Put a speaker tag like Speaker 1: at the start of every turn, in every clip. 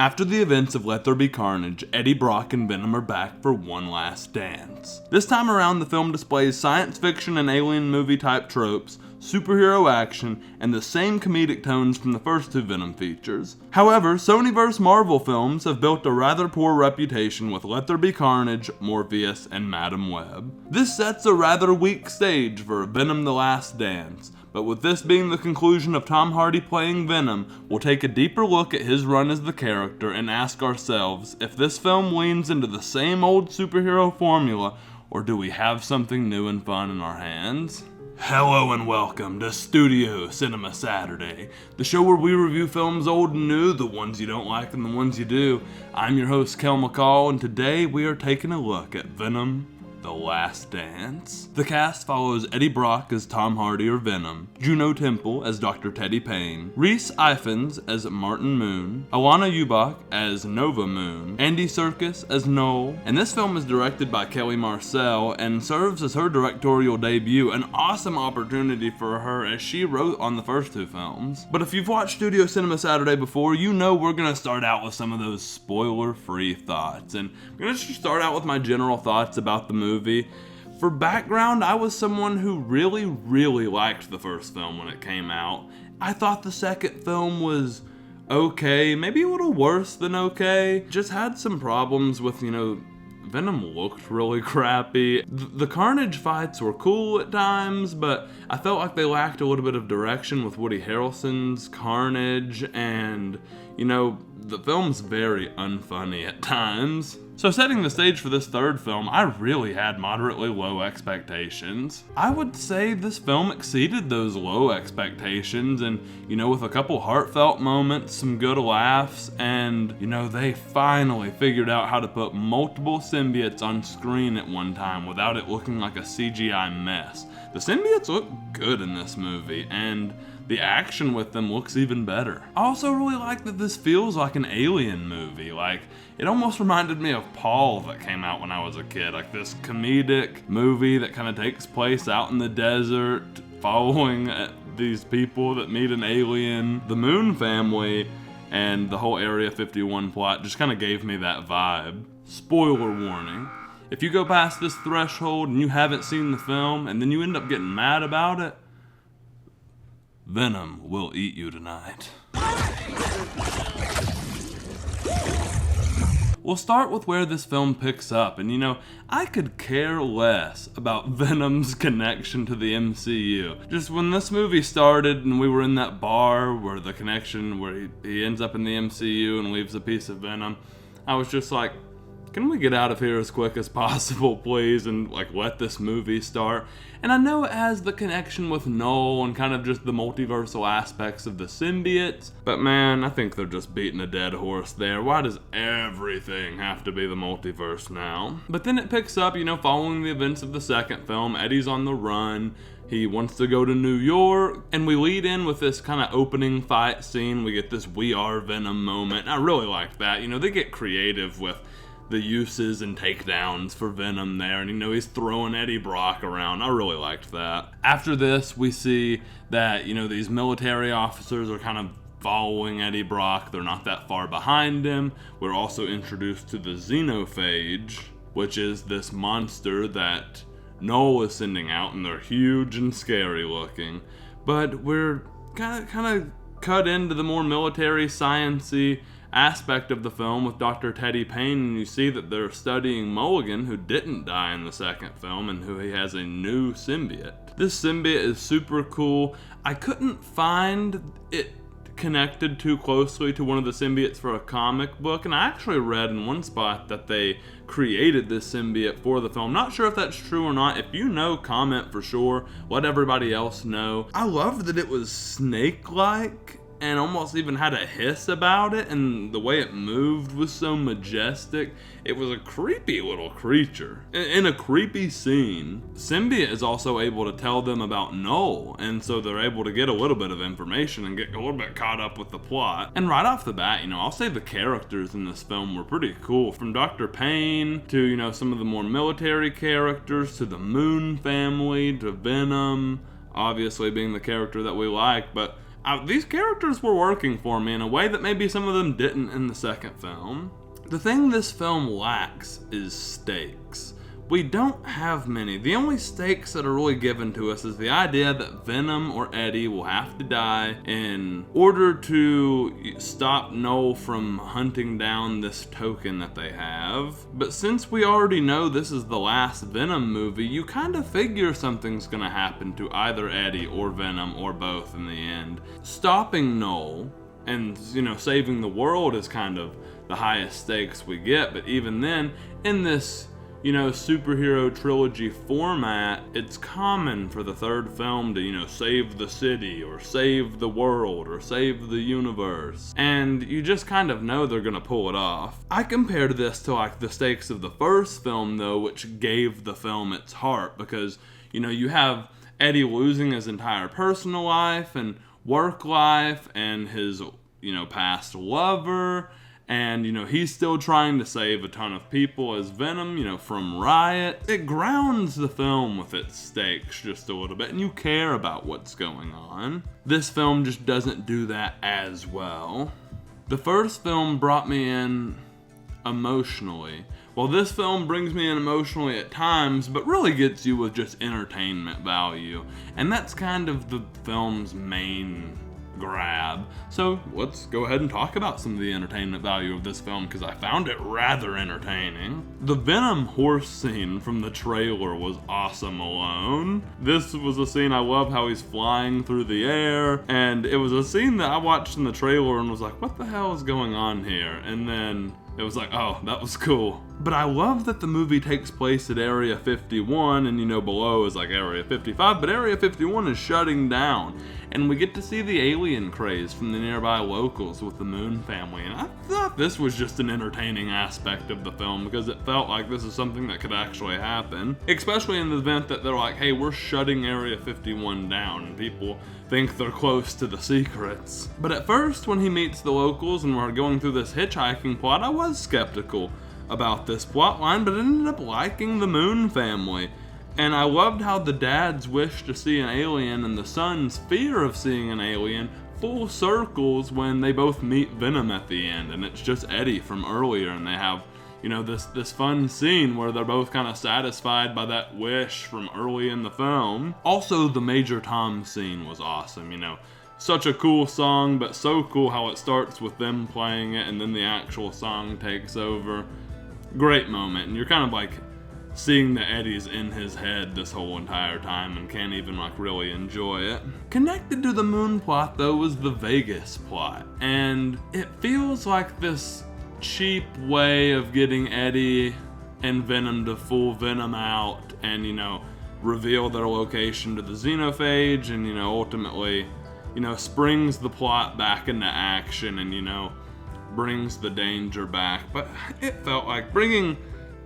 Speaker 1: After the events of Let There Be Carnage, Eddie Brock and Venom are back for one last dance. This time around, the film displays science fiction and alien movie type tropes, superhero action, and the same comedic tones from the first two Venom features. However, Sony vs. Marvel films have built a rather poor reputation with Let There Be Carnage, Morpheus, and Madam Web. This sets a rather weak stage for Venom: The Last Dance, but with this being the conclusion of Tom Hardy playing Venom, we'll take a deeper look at his run as the character and ask ourselves if this film leans into the same old superhero formula, or do we have something new and fun in our hands? Hello and welcome to Studio Cinema Saturday, the show where we review films old and new, the ones you don't like and the ones you do. I'm your host, Kael, and today we are taking a look at Venom: The Last Dance. The cast follows Eddie Brock as Tom Hardy or Venom, Juno Temple as Dr. Teddy Payne, Rhys Ifans as Martin Moon, Alana Ubach as Nova Moon, Andy Serkis as Noel, and this film is directed by Marcel and serves as her directorial debut, an awesome opportunity for her as she wrote on the first two films. But if you've watched Studio Cinema Saturday before, you know we're going to start out with some of those spoiler-free thoughts, and I'm going to start out with my general thoughts about the movie. For background, I was someone who really liked the first film when it came out. I thought the second film was okay, maybe a little worse than okay. Just had some problems with, Venom looked really crappy. The Carnage fights were cool at times, but I felt like they lacked a little bit of direction with Woody Harrelson's Carnage, and, the film's very unfunny at times. So setting the stage for this third film, I really had moderately low expectations. I would say this film exceeded those low expectations and, with a couple heartfelt moments, some good laughs, and, they finally figured out how to put multiple symbiotes on screen at one time without it looking like a CGI mess. The symbiotes look good in this movie, and the action with them looks even better. I also really like that this feels like an Alien movie. It almost reminded me of Paul that came out when I was a kid. This comedic movie that kind of takes place out in the desert, following these people that meet an alien. The Moon family and the whole Area 51 plot just kind of gave me that vibe. Spoiler warning. If you go past this threshold and you haven't seen the film and then you end up getting mad about it, Venom will eat you tonight. We'll start with where this film picks up, and I could care less about Venom's connection to the MCU. Just when this movie started and we were in that bar where the connection, where he ends up in the MCU and leaves a piece of Venom, I was just like, can we get out of here as quick as possible, please, and let this movie start? And I know it has the connection with Noel and kind of just the multiversal aspects of the symbiotes, but man, I think they're just beating a dead horse there. Why does everything have to be the multiverse now? But then it picks up, following the events of the second film. Eddie's on the run. He wants to go to New York, and we lead in with this kind of opening fight scene. We get this "We Are Venom" moment, and I really like that. They get creative with the uses and takedowns for Venom there, and he's throwing Eddie Brock around. I really liked that. After this, we see that, these military officers are kind of following Eddie Brock. They're not that far behind him. We're also introduced to the Xeno Fage, which is this monster that Noel is sending out, and they're huge and scary looking. But we're kind of cut into the more military science-y aspect of the film with Dr. Teddy Payne, and you see that they're studying Mulligan, who didn't die in the second film and who he has a new symbiote. This symbiote is super cool. I couldn't find it connected too closely to one of the symbiotes for a comic book, and I actually read in one spot that they created this symbiote for the film. Not sure if that's true or not. If you know, comment for sure. Let everybody else know. I loved that it was snake-like and almost even had a hiss about it, and the way it moved was so majestic. It was a creepy little creature in a creepy scene. Symbiote is also able to tell them about Noel, and so they're able to get a little bit of information and get a little bit caught up with the plot. And right off the bat, I'll say the characters in this film were pretty cool. From Dr. Payne to, some of the more military characters, to the Moon family, to Venom, obviously being the character that we like, but these characters were working for me in a way that maybe some of them didn't in the second film. The thing this film lacks is stakes. We don't have many. The only stakes that are really given to us is the idea that Venom or Eddie will have to die in order to stop Noel from hunting down this token that they have. But since we already know this is the last Venom movie, you kind of figure something's gonna happen to either Eddie or Venom or both in the end. Stopping Noel and, saving the world is kind of the highest stakes we get, but even then, in this superhero trilogy format, it's common for the third film to, save the city or save the world or save the universe. And you just kind of know they're gonna pull it off. I compared this to like the stakes of the first film though, which gave the film its heart, because, you have Eddie losing his entire personal life and work life and his, past lover. And, he's still trying to save a ton of people as Venom, from Riot. It grounds the film with its stakes just a little bit, and you care about what's going on. This film just doesn't do that as well. The first film brought me in emotionally, while this film brings me in emotionally at times, but really gets you with just entertainment value. And that's kind of the film's main grab. So let's go ahead and talk about some of the entertainment value of this film, because I found it rather entertaining. The Venom horse scene from the trailer was awesome alone. This was a scene, I love how he's flying through the air, and it was a scene that I watched in the trailer and was like, what the hell is going on here? And then it was like, oh, that was cool. But I love that the movie takes place at Area 51, and below is like Area 55, but Area 51 is shutting down. And we get to see the alien craze from the nearby locals with the Moon family. And I thought this was just an entertaining aspect of the film, because it felt like this is something that could actually happen. Especially in the event that they're like, hey, we're shutting Area 51 down, and people think they're close to the secrets. But at first, when he meets the locals and we're going through this hitchhiking plot, I was skeptical about this plotline, but ended up liking the Moon family. And I loved how the dad's wish to see an alien and the son's fear of seeing an alien full circles when they both meet Venom at the end, and it's just Eddie from earlier, and they have, this fun scene where they're both kind of satisfied by that wish from early in the film. Also, the Major Tom scene was awesome, Such a cool song, but so cool how it starts with them playing it and then the actual song takes over. Great moment, and you're kind of like seeing that Eddie's in his head this whole entire time and can't even really enjoy it. Connected to the Moon plot though was the Vegas plot, and it feels like this cheap way of getting Eddie and Venom to fool Venom out and, reveal their location to the Xeno Fage and, ultimately, springs the plot back into action and, brings the danger back. But it felt like bringing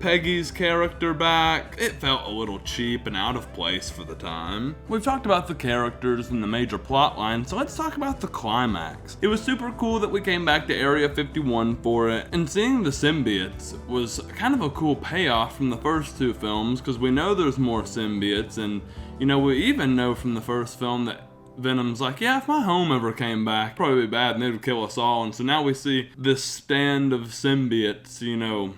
Speaker 1: Peggy's character back, it felt a little cheap and out of place for the time. We've talked about the characters and the major plot line, so let's talk about the climax. It was super cool that we came back to Area 51 for it, and seeing the symbiotes was kind of a cool payoff from the first two films, because we know there's more symbiotes, and we even know from the first film that Venom's like, yeah, if my home ever came back, it'd probably be bad and they would kill us all. And so now we see this stand of symbiotes,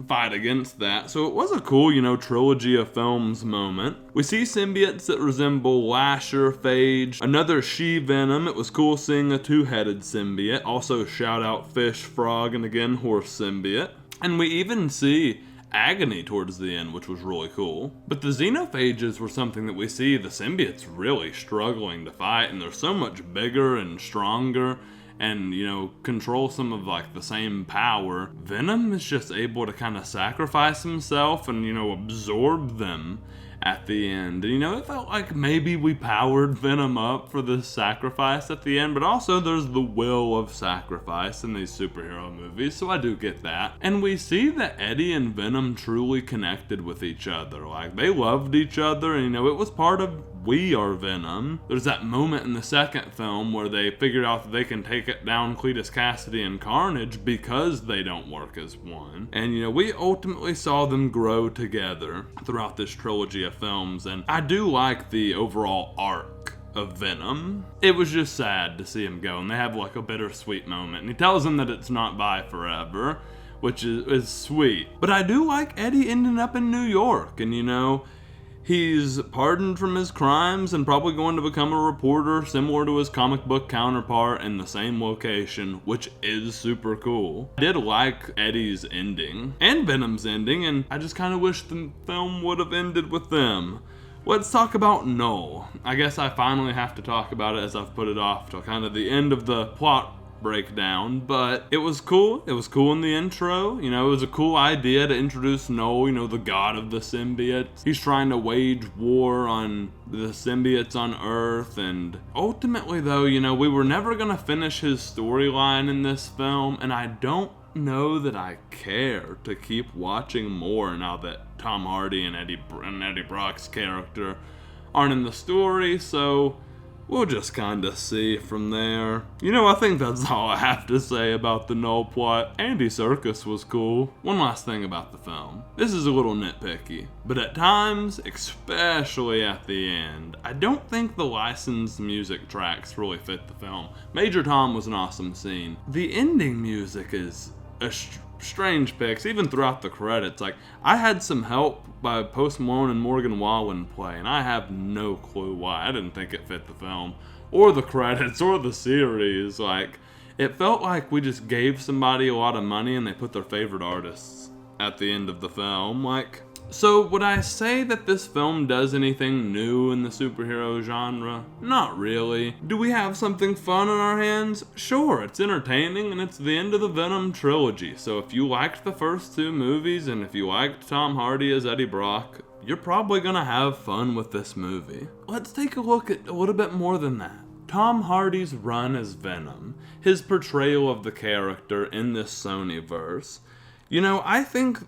Speaker 1: fight against that. So it was a cool, trilogy of films moment. We see symbiotes that resemble Lasher, Phage, another she-Venom. It was cool seeing a two-headed symbiote. Also shout out Fish, Frog, and again Horse symbiote. And we even see Agony towards the end, which was really cool. But the Xenophages were something that we see the symbiotes really struggling to fight, and they're so much bigger and stronger and, control some of the same power. Venom is just able to kind of sacrifice himself and, absorb them at the end. And, it felt like maybe we powered Venom up for this sacrifice at the end, but also there's the will of sacrifice in these superhero movies, so I do get that. And we see that Eddie and Venom truly connected with each other. They loved each other, and, it was part of We Are Venom. There's that moment in the second film where they figured out that they can take it down Cletus Cassidy and Carnage because they don't work as one. And, we ultimately saw them grow together throughout this trilogy of films, and I do like the overall arc of Venom. It was just sad to see him go, and they have like a bittersweet moment. And he tells him that it's not bye forever, which is sweet. But I do like Eddie ending up in New York, and you know, he's pardoned from his crimes and probably going to become a reporter similar to his comic book counterpart in the same location, which is super cool. I did like Eddie's ending and Venom's ending, and I just kind of wish the film would have ended with them. Let's talk about Null. I guess I finally have to talk about it as I've put it off till kind of the end of the plot breakdown, but it was cool. It was cool in the intro. You know, it was a cool idea to introduce Null, you know, the god of the symbiotes. He's trying to wage war on the symbiotes on Earth, and ultimately though, you know, we were never gonna finish his storyline in this film, and I don't know that I care to keep watching more now that Tom Hardy and Eddie Brock's character aren't in the story, so we'll just kind of see from there. You know, I think that's all I have to say about the Null plot. Andy Serkis was cool. One last thing about the film. This is a little nitpicky, but at times, especially at the end, I don't think the licensed music tracks really fit the film. Major Tom was an awesome scene. The ending music is a strange picks, even throughout the credits. Like, I had some help by Post Malone and Morgan Wallen play, and I have no clue why. I didn't think it fit the film, or the credits, or the series. Like, it felt like we just gave somebody a lot of money and they put their favorite artists at the end of the film. Like, so would I say that this film does anything new in the superhero genre? Not really. Do we have something fun on our hands? Sure, it's entertaining, and it's the end of the Venom trilogy. So if you liked the first two movies, and if you liked Tom Hardy as Eddie Brock, you're probably gonna have fun with this movie. Let's take a look at a little bit more than that. Tom Hardy's run as Venom, his portrayal of the character in this Sonyverse. You know, I think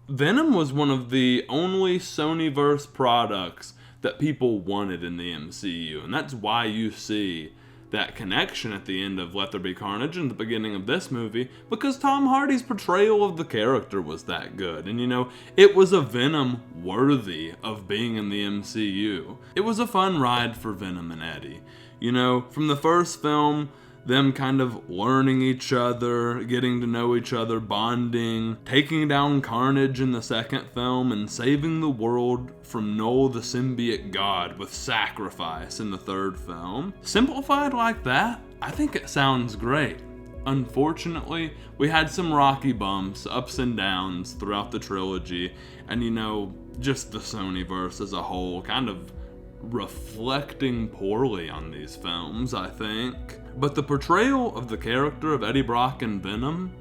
Speaker 1: Venom was one of the only Sonyverse products that people wanted in the MCU, and that's why you see that connection at the end of Let There Be Carnage and the beginning of this movie, because Tom Hardy's portrayal of the character was that good, and you know, it was a Venom worthy of being in the MCU. It was a fun ride for Venom and Eddie. You know, from the first film, them kind of learning each other, getting to know each other, bonding, taking down Carnage in the second film, and saving the world from Null the symbiote god with sacrifice in the third film. Simplified like that, I think it sounds great. Unfortunately, we had some rocky bumps, ups and downs throughout the trilogy, and you know, just the Sonyverse as a whole kind of reflecting poorly on these films, I think. But the portrayal of the character of Eddie Brock in Venom,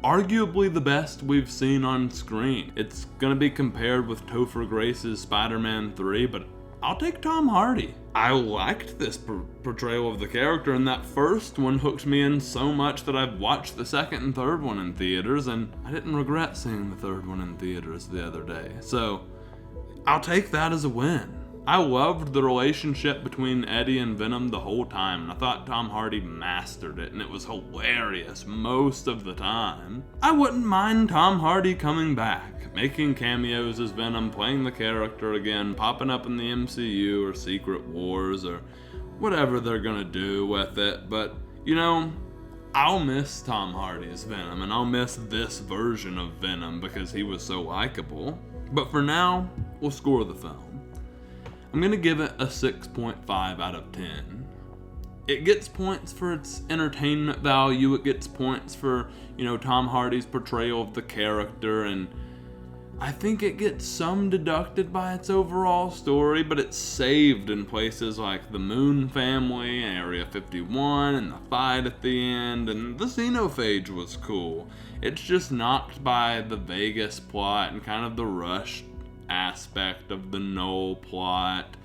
Speaker 1: arguably the best we've seen on screen. It's gonna be compared with Topher Grace's Spider-Man 3, but I'll take Tom Hardy. I liked this portrayal of the character, and that first one hooked me in so much that I've watched the second and third one in theaters, and I didn't regret seeing the third one in theaters the other day. So I'll take that as a win. I loved the relationship between Eddie and Venom the whole time, and I thought Tom Hardy mastered it, and it was hilarious most of the time. I wouldn't mind Tom Hardy coming back, making cameos as Venom, playing the character again, popping up in the MCU or Secret Wars or whatever they're gonna do with it, but, you know, I'll miss Tom Hardy as Venom, and I'll miss this version of Venom because he was so likable. But for now, we'll score the film. I'm gonna give it a 6.5 out of 10. It gets points for its entertainment value, it gets points for, you know, Tom Hardy's portrayal of the character, and I think it gets some deducted by its overall story, but it's saved in places like the Moon family, Area 51, and the fight at the end, and the Xeno Fage was cool. It's just knocked by the Vegas plot and kind of the rushed aspect of the Null plot,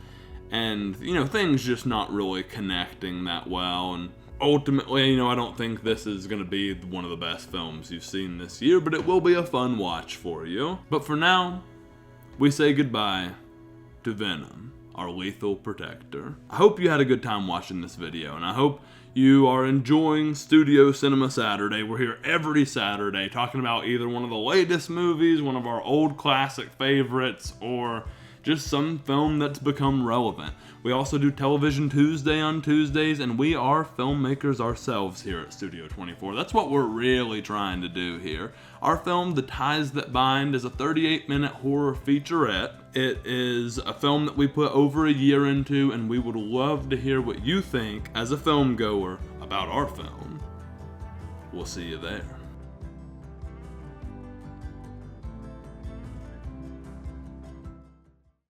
Speaker 1: and you know, things just not really connecting that well. And ultimately, you know, I don't think this is gonna be one of the best films you've seen this year, but it will be a fun watch for you. But for now, we say goodbye to Venom, our lethal protector. I hope you had a good time watching this video, and I hope you are enjoying Studio Cinema Saturday. We're here every Saturday talking about either one of the latest movies, one of our old classic favorites, or just some film that's become relevant. We also do Television Tuesday on Tuesdays, and we are filmmakers ourselves here at Studio 24. That's what we're really trying to do here. Our film, The Ties That Bind, is a 38-minute horror featurette. It is a film that we put over a year into, and we would love to hear what you think as a film goer about our film. We'll see you there.